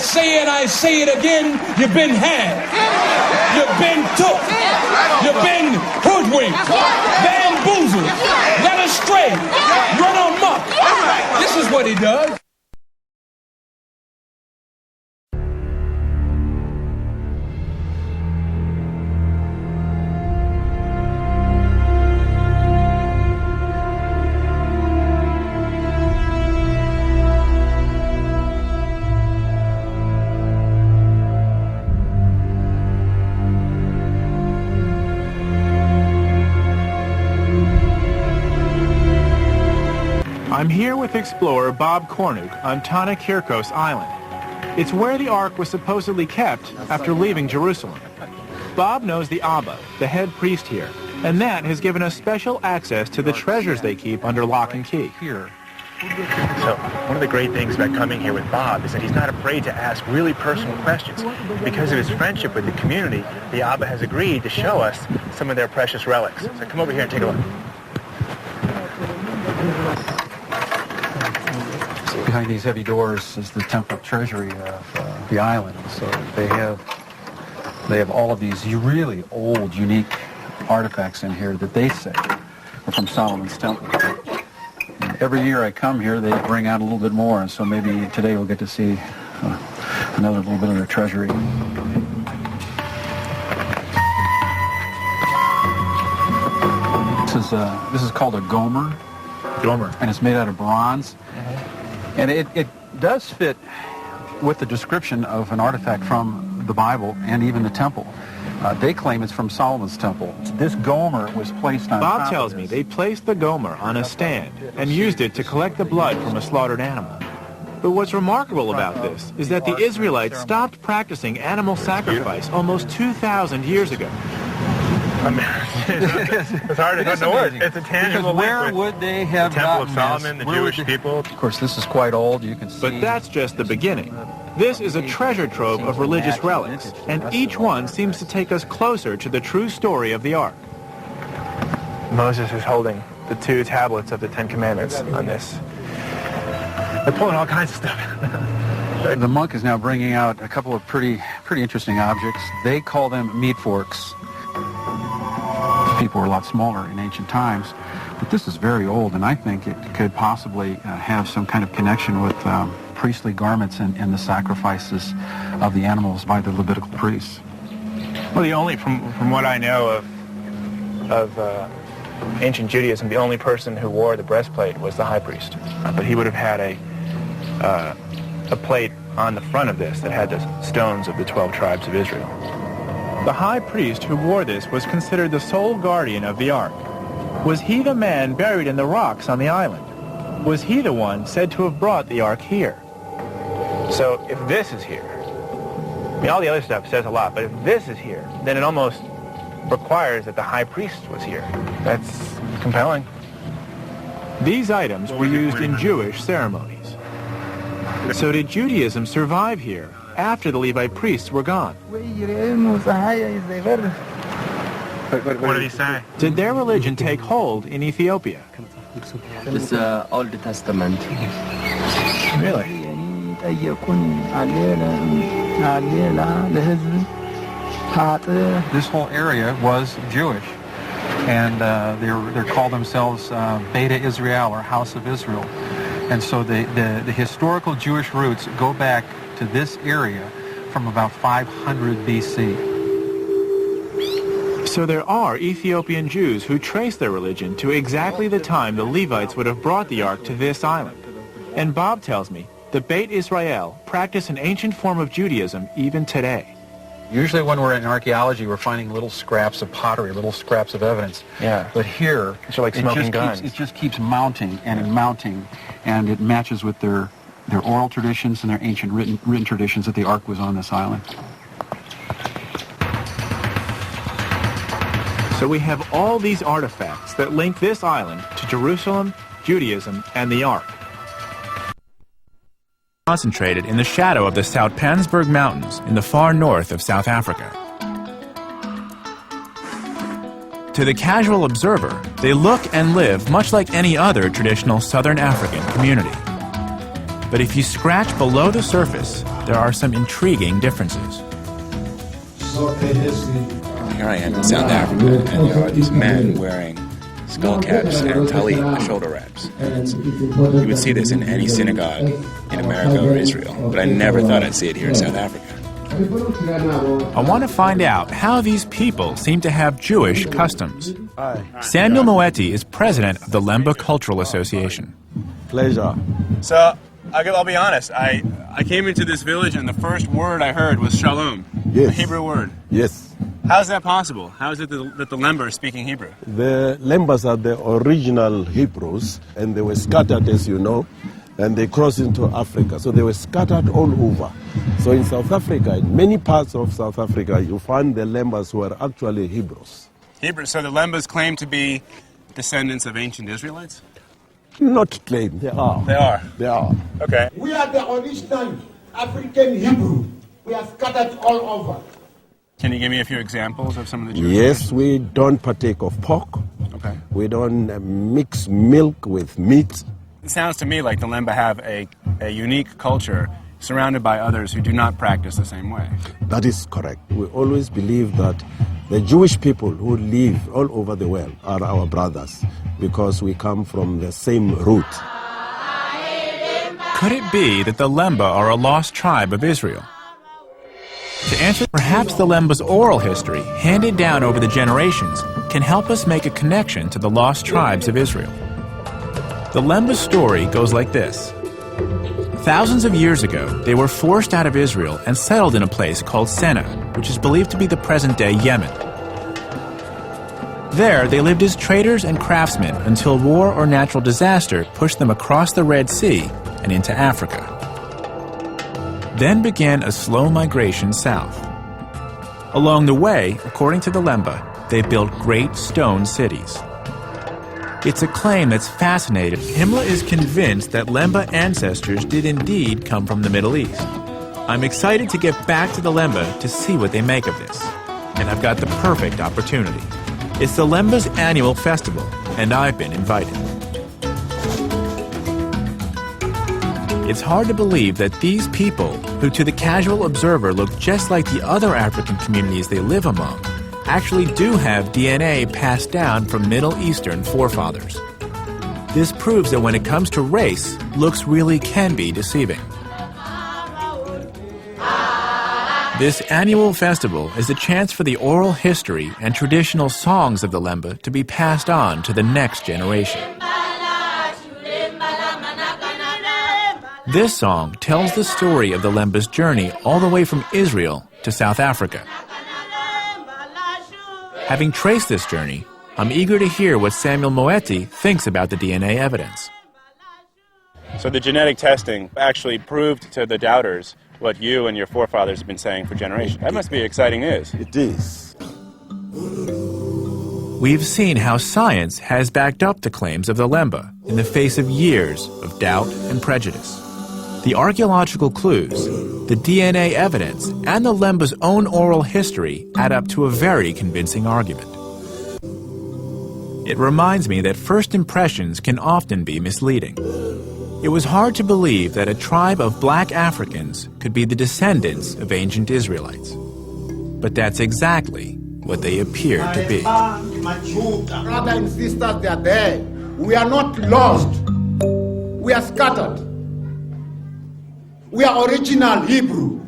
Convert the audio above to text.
say it, I say it again, you've been had. You've been took. You've been hoodwinked, bamboozled, led astray, run amok. This is what he does. I'm here with explorer Bob Cornuke on Tana Kirkos Island. It's where the Ark was supposedly kept after leaving Jerusalem. Bob knows the Abba, the head priest here, and that has given us special access to the treasures they keep under lock and key. So one of the great things about coming here with Bob is that he's not afraid to ask really personal questions. Because of his friendship with the community, the Abba has agreed to show us some of their precious relics. So come over here and take a look. Behind these heavy doors is the temple treasury of the island. So they have all of these really old, unique artifacts in here that they say are from Solomon's temple. And every year I come here, they bring out a little bit more, and so maybe today we'll get to see another little bit of their treasury. This is called a gomer. Gomer. And it's made out of bronze. And it does fit with the description of an artifact from the Bible and even the temple. They claim it's from Solomon's temple. This gomer was placed on Bob tells me they placed the gomer on a stand and used it to collect the blood from a slaughtered animal. But what's remarkable about this is that the Israelites stopped practicing animal sacrifice almost 2,000 years ago. I mean, it's hard to know it. It's a tangible link. Where would they have the Temple of gotten Solomon, this? the Jewish people? Of course, this is quite old. You can see. But that's just the beginning. This is a treasure trove of religious relics, and each one seems to take us closer to the true story of the Ark. Moses is holding the 2 tablets of the 10 Commandments on this. They're pulling all kinds of stuff. The monk is now bringing out a couple of pretty interesting objects. They call them meat forks. People were a lot smaller in ancient times, but this is very old, and I think it could possibly have some kind of connection with priestly garments and the sacrifices of the animals by the Levitical priests. Well, the only, from what I know of ancient Judaism, the only person who wore the breastplate was the high priest. But he would have had a plate on the front of this that had the stones of the 12 tribes of Israel. The high priest who wore this was considered the sole guardian of the Ark. Was he the man buried in the rocks on the island? Was he the one said to have brought the Ark here? So if this is here, I mean, all the other stuff says a lot, but if this is here, then it almost requires that the high priest was here. That's compelling. These items were used in Jewish ceremonies. So did Judaism survive here after the Levite priests were gone? What did he say? Did their religion take hold in Ethiopia? It's Old Testament. Really? This whole area was Jewish, and they call themselves Beta Israel, or House of Israel. And so the historical Jewish roots go back to this area from about 500 BC. So there are Ethiopian Jews who trace their religion to exactly the time the Levites would have brought the Ark to this island. And Bob tells me the Beit Israel practice an ancient form of Judaism even today. Usually when we're in archaeology, we're finding little scraps of pottery, little scraps of evidence. Yeah. But here, it's like smoking guns. It just keeps mounting, and it matches with their oral traditions and their ancient written traditions that the Ark was on this island. So we have all these artifacts that link this island to Jerusalem, Judaism, and the Ark. Concentrated in the shadow of the Soutpansberg Mountains in the far north of South Africa. To the casual observer, they look and live much like any other traditional Southern African community. But if you scratch below the surface, there are some intriguing differences. Here I am in South Africa, and there are these men wearing skull caps and talit, shoulder wraps. And you would see this in any synagogue in America or Israel, but I never thought I'd see it here in South Africa. I want to find out how these people seem to have Jewish customs. Samuel Moeti is president of the Lemba Cultural Association. Pleasure. So, I'll be honest, I came into this village and the first word I heard was shalom, Yes. a Hebrew word. Yes. How's that possible? How is it that the Lemba are speaking Hebrew? The Lembas are the original Hebrews, and they were scattered, as you know, and they crossed into Africa. So they were scattered all over. So in South Africa, in many parts of South Africa, you find the Lembas who are actually Hebrews. Hebrew. So the Lembas claim to be descendants of ancient Israelites? Not claim, they are. They are. They are. Okay. We are the original African Hebrew. We are scattered all over. Can you give me a few examples of some of the Jewish Yes, we don't partake of pork. Okay. We don't mix milk with meat. It sounds to me like the Lemba have a unique culture surrounded by others who do not practice the same way. That is correct. We always believe that the Jewish people who live all over the world are our brothers because we come from the same root. Could it be that the Lemba are a lost tribe of Israel? To answer, perhaps the Lemba's oral history, handed down over the generations, can help us make a connection to the lost tribes of Israel. The Lemba story goes like this. Thousands of years ago, they were forced out of Israel and settled in a place called Senna, which is believed to be the present-day Yemen. There, they lived as traders and craftsmen until war or natural disaster pushed them across the Red Sea and into Africa. Then began a slow migration south. Along the way, according to the Lemba, they built great stone cities. It's a claim that's fascinating. Himmler is convinced that Lemba ancestors did indeed come from the Middle East. I'm excited to get back to the Lemba to see what they make of this. And I've got the perfect opportunity. It's the Lemba's annual festival, and I've been invited. It's hard to believe that these people, who to the casual observer look just like the other African communities they live among, actually do have DNA passed down from Middle Eastern forefathers. This proves that when it comes to race, looks really can be deceiving. This annual festival is a chance for the oral history and traditional songs of the Lemba to be passed on to the next generation. This song tells the story of the Lemba's journey all the way from Israel to South Africa. Having traced this journey, I'm eager to hear what Samuel Moeti thinks about the DNA evidence. So the genetic testing actually proved to the doubters what you and your forefathers have been saying for generations. That must be exciting news. It is. We've seen how science has backed up the claims of the Lemba in the face of years of doubt and prejudice. The archaeological clues, the DNA evidence, and the Lemba's own oral history add up to a very convincing argument. It reminds me that first impressions can often be misleading. It was hard to believe that a tribe of black Africans could be the descendants of ancient Israelites. But that's exactly what they appear to be. Brothers and sisters, they are there. We are not lost. We are scattered. We are original Hebrew.